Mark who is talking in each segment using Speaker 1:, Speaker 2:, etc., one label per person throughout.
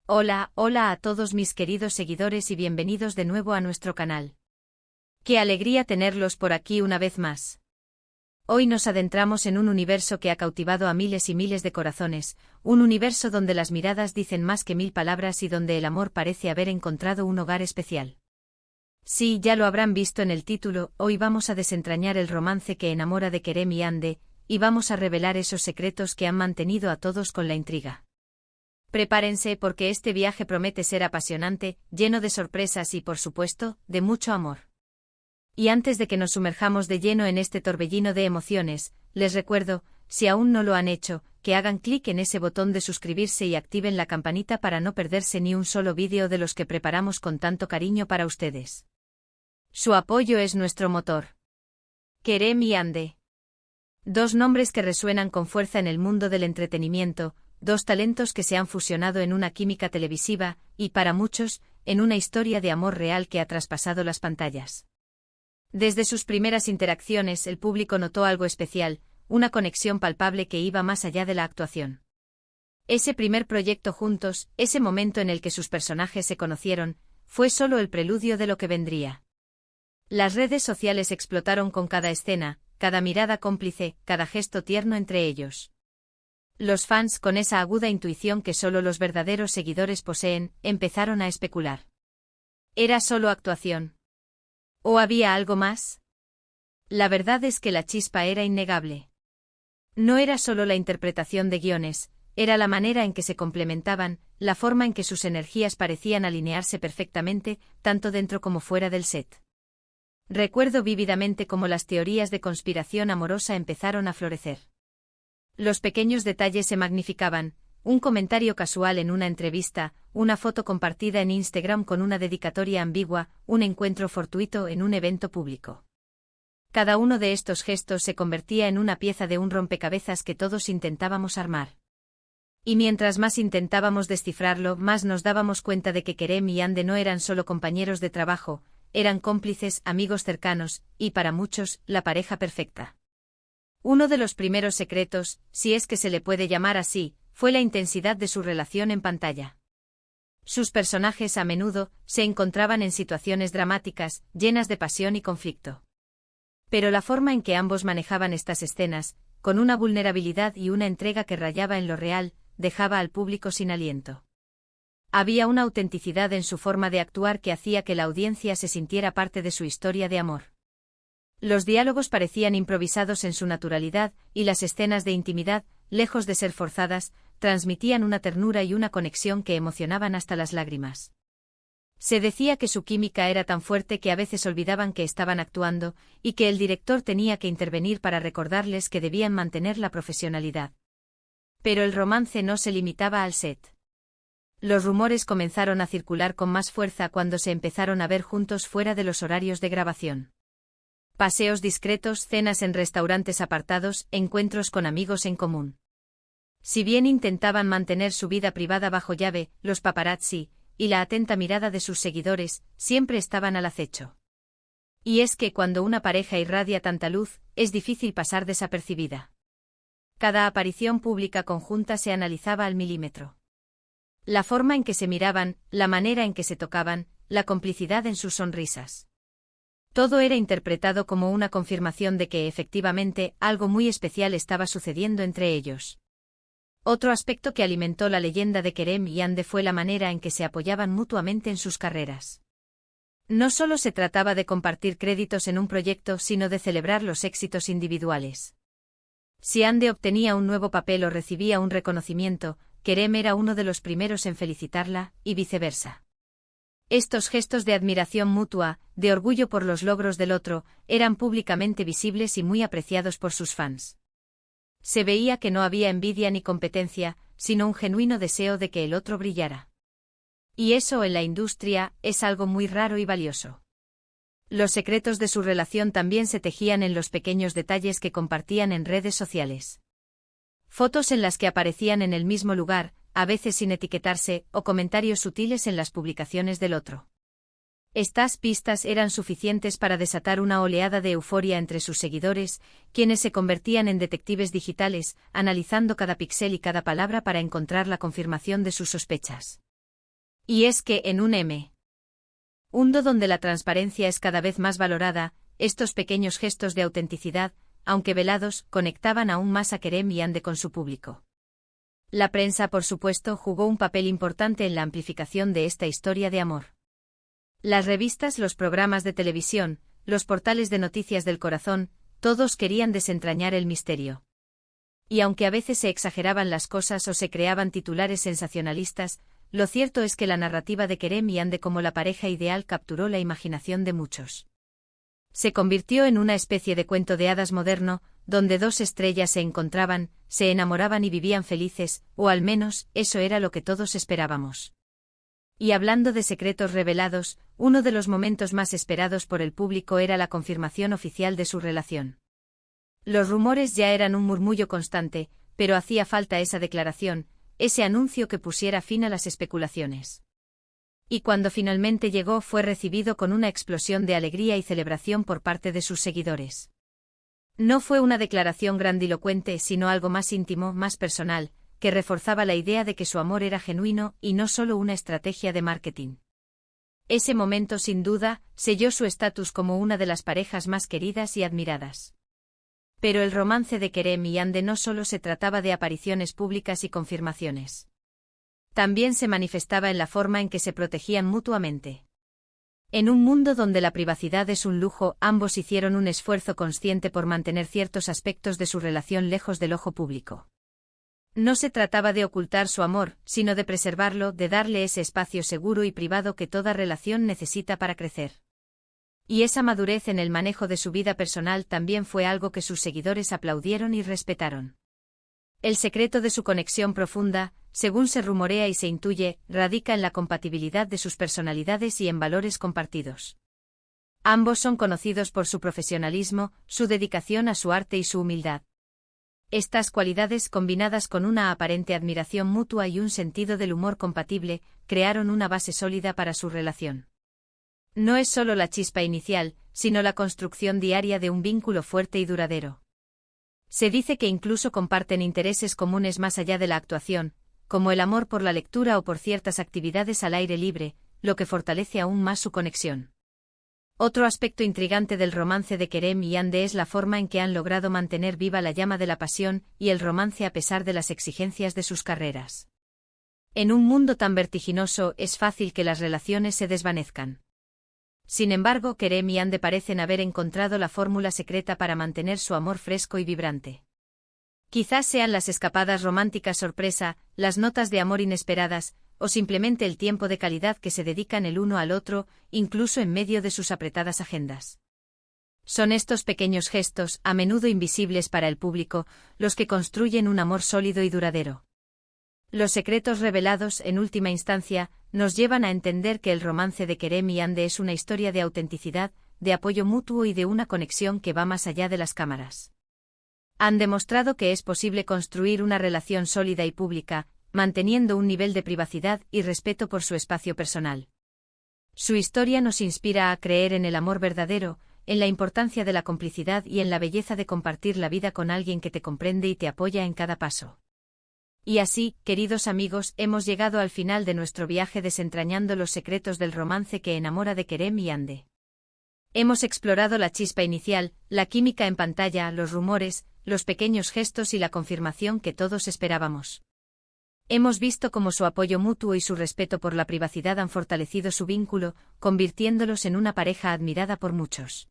Speaker 1: Hola, hola a todos mis queridos seguidores y bienvenidos de nuevo a nuestro canal. Qué alegría tenerlos por aquí una vez más. Hoy nos adentramos en un universo que ha cautivado a miles y miles de corazones, un universo donde las miradas dicen más que 1000 palabras y donde el amor parece haber encontrado un hogar especial. Sí, ya lo habrán visto en el título, hoy vamos a desentrañar el romance que enamora de Kerem y Hande, y vamos a revelar esos secretos que han mantenido a todos con la intriga. Prepárense porque este viaje promete ser apasionante, lleno de sorpresas y, por supuesto, de mucho amor. Y antes de que nos sumerjamos de lleno en este torbellino de emociones, les recuerdo, si aún no lo han hecho, que hagan clic en ese botón de suscribirse y activen la campanita para no perderse ni un solo vídeo de los que preparamos con tanto cariño para ustedes. Su apoyo es nuestro motor. Kerem y Hande. Dos nombres que resuenan con fuerza en el mundo del entretenimiento, dos talentos que se han fusionado en una química televisiva, y para muchos, en una historia de amor real que ha traspasado las pantallas. Desde sus primeras interacciones el público notó algo especial, una conexión palpable que iba más allá de la actuación. Ese primer proyecto juntos, ese momento en el que sus personajes se conocieron, fue solo el preludio de lo que vendría. Las redes sociales explotaron con cada escena, cada mirada cómplice, cada gesto tierno entre ellos. Los fans, con esa aguda intuición que solo los verdaderos seguidores poseen, empezaron a especular. ¿Era solo actuación? ¿O había algo más? La verdad es que la chispa era innegable. No era solo la interpretación de guiones, era la manera en que se complementaban, la forma en que sus energías parecían alinearse perfectamente, tanto dentro como fuera del set. Recuerdo vívidamente cómo las teorías de conspiración amorosa empezaron a florecer. Los pequeños detalles se magnificaban, un comentario casual en una entrevista, una foto compartida en Instagram con una dedicatoria ambigua, un encuentro fortuito en un evento público. Cada uno de estos gestos se convertía en una pieza de un rompecabezas que todos intentábamos armar. Y mientras más intentábamos descifrarlo, más nos dábamos cuenta de que Kerem y Hande no eran solo compañeros de trabajo, eran cómplices, amigos cercanos, y para muchos, la pareja perfecta. Uno de los primeros secretos, si es que se le puede llamar así, fue la intensidad de su relación en pantalla. Sus personajes a menudo se encontraban en situaciones dramáticas, llenas de pasión y conflicto. Pero la forma en que ambos manejaban estas escenas, con una vulnerabilidad y una entrega que rayaba en lo real, dejaba al público sin aliento. Había una autenticidad en su forma de actuar que hacía que la audiencia se sintiera parte de su historia de amor. Los diálogos parecían improvisados en su naturalidad, y las escenas de intimidad, lejos de ser forzadas, transmitían una ternura y una conexión que emocionaban hasta las lágrimas. Se decía que su química era tan fuerte que a veces olvidaban que estaban actuando, y que el director tenía que intervenir para recordarles que debían mantener la profesionalidad. Pero el romance no se limitaba al set. Los rumores comenzaron a circular con más fuerza cuando se empezaron a ver juntos fuera de los horarios de grabación. Paseos discretos, cenas en restaurantes apartados, encuentros con amigos en común. Si bien intentaban mantener su vida privada bajo llave, los paparazzi, y la atenta mirada de sus seguidores, siempre estaban al acecho. Y es que cuando una pareja irradia tanta luz, es difícil pasar desapercibida. Cada aparición pública conjunta se analizaba al milímetro. La forma en que se miraban, la manera en que se tocaban, la complicidad en sus sonrisas. Todo era interpretado como una confirmación de que efectivamente algo muy especial estaba sucediendo entre ellos. Otro aspecto que alimentó la leyenda de Kerem y Hande fue la manera en que se apoyaban mutuamente en sus carreras. No solo se trataba de compartir créditos en un proyecto, sino de celebrar los éxitos individuales. Si Hande obtenía un nuevo papel o recibía un reconocimiento, Kerem era uno de los primeros en felicitarla, y viceversa. Estos gestos de admiración mutua, de orgullo por los logros del otro, eran públicamente visibles y muy apreciados por sus fans. Se veía que no había envidia ni competencia, sino un genuino deseo de que el otro brillara. Y eso en la industria es algo muy raro y valioso. Los secretos de su relación también se tejían en los pequeños detalles que compartían en redes sociales. Fotos en las que aparecían en el mismo lugar, a veces sin etiquetarse, o comentarios sutiles en las publicaciones del otro. Estas pistas eran suficientes para desatar una oleada de euforia entre sus seguidores, quienes se convertían en detectives digitales, analizando cada píxel y cada palabra para encontrar la confirmación de sus sospechas. Y es que en un mundo donde la transparencia es cada vez más valorada, estos pequeños gestos de autenticidad, aunque velados, conectaban aún más a Kerem y Ande con su público. La prensa, por supuesto, jugó un papel importante en la amplificación de esta historia de amor. Las revistas, los programas de televisión, los portales de noticias del corazón, todos querían desentrañar el misterio. Y aunque a veces se exageraban las cosas o se creaban titulares sensacionalistas, lo cierto es que la narrativa de Kerem y Ande como la pareja ideal capturó la imaginación de muchos. Se convirtió en una especie de cuento de hadas moderno, donde dos estrellas se encontraban, se enamoraban y vivían felices, o al menos, eso era lo que todos esperábamos. Y hablando de secretos revelados, uno de los momentos más esperados por el público era la confirmación oficial de su relación. Los rumores ya eran un murmullo constante, pero hacía falta esa declaración, ese anuncio que pusiera fin a las especulaciones. Y cuando finalmente llegó fue recibido con una explosión de alegría y celebración por parte de sus seguidores. No fue una declaración grandilocuente, sino algo más íntimo, más personal, que reforzaba la idea de que su amor era genuino y no solo una estrategia de marketing. Ese momento, sin duda, selló su estatus como una de las parejas más queridas y admiradas. Pero el romance de Kerem y Ande no solo se trataba de apariciones públicas y confirmaciones. También se manifestaba en la forma en que se protegían mutuamente. En un mundo donde la privacidad es un lujo, ambos hicieron un esfuerzo consciente por mantener ciertos aspectos de su relación lejos del ojo público. No se trataba de ocultar su amor, sino de preservarlo, de darle ese espacio seguro y privado que toda relación necesita para crecer. Y esa madurez en el manejo de su vida personal también fue algo que sus seguidores aplaudieron y respetaron. El secreto de su conexión profunda, según se rumorea y se intuye, radica en la compatibilidad de sus personalidades y en valores compartidos. Ambos son conocidos por su profesionalismo, su dedicación a su arte y su humildad. Estas cualidades, combinadas con una aparente admiración mutua y un sentido del humor compatible, crearon una base sólida para su relación. No es solo la chispa inicial, sino la construcción diaria de un vínculo fuerte y duradero. Se dice que incluso comparten intereses comunes más allá de la actuación, como el amor por la lectura o por ciertas actividades al aire libre, lo que fortalece aún más su conexión. Otro aspecto intrigante del romance de Kerem y Ande es la forma en que han logrado mantener viva la llama de la pasión y el romance a pesar de las exigencias de sus carreras. En un mundo tan vertiginoso es fácil que las relaciones se desvanezcan. Sin embargo, Kerem y Ande parecen haber encontrado la fórmula secreta para mantener su amor fresco y vibrante. Quizás sean las escapadas románticas sorpresa, las notas de amor inesperadas, o simplemente el tiempo de calidad que se dedican el uno al otro, incluso en medio de sus apretadas agendas. Son estos pequeños gestos, a menudo invisibles para el público, los que construyen un amor sólido y duradero. Los secretos revelados, en última instancia, nos llevan a entender que el romance de Kerem y Ande es una historia de autenticidad, de apoyo mutuo y de una conexión que va más allá de las cámaras. Han demostrado que es posible construir una relación sólida y pública, manteniendo un nivel de privacidad y respeto por su espacio personal. Su historia nos inspira a creer en el amor verdadero, en la importancia de la complicidad y en la belleza de compartir la vida con alguien que te comprende y te apoya en cada paso. Y así, queridos amigos, hemos llegado al final de nuestro viaje desentrañando los secretos del romance que enamora de Kerem y Ande. Hemos explorado la chispa inicial, la química en pantalla, los rumores, los pequeños gestos y la confirmación que todos esperábamos. Hemos visto cómo su apoyo mutuo y su respeto por la privacidad han fortalecido su vínculo, convirtiéndolos en una pareja admirada por muchos.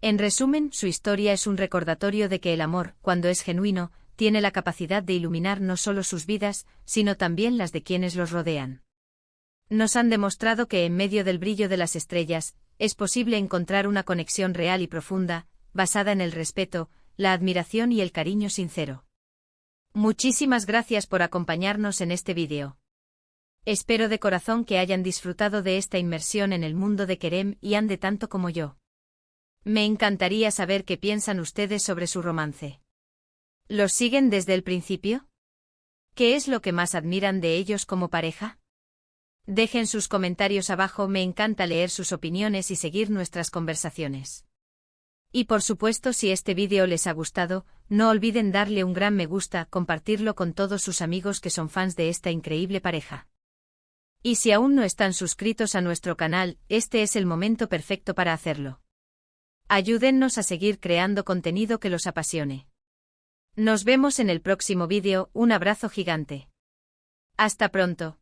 Speaker 1: En resumen, su historia es un recordatorio de que el amor, cuando es genuino, tiene la capacidad de iluminar no solo sus vidas, sino también las de quienes los rodean. Nos han demostrado que en medio del brillo de las estrellas, es posible encontrar una conexión real y profunda, basada en el respeto, la admiración y el cariño sincero. Muchísimas gracias por acompañarnos en este vídeo. Espero de corazón que hayan disfrutado de esta inmersión en el mundo de Kerem y Ande tanto como yo. Me encantaría saber qué piensan ustedes sobre su romance. ¿Los siguen desde el principio? ¿Qué es lo que más admiran de ellos como pareja? Dejen sus comentarios abajo, me encanta leer sus opiniones y seguir nuestras conversaciones. Y por supuesto, si este vídeo les ha gustado, no olviden darle un gran me gusta, compartirlo con todos sus amigos que son fans de esta increíble pareja. Y si aún no están suscritos a nuestro canal, este es el momento perfecto para hacerlo. Ayúdennos a seguir creando contenido que los apasione. Nos vemos en el próximo vídeo, un abrazo gigante. Hasta pronto.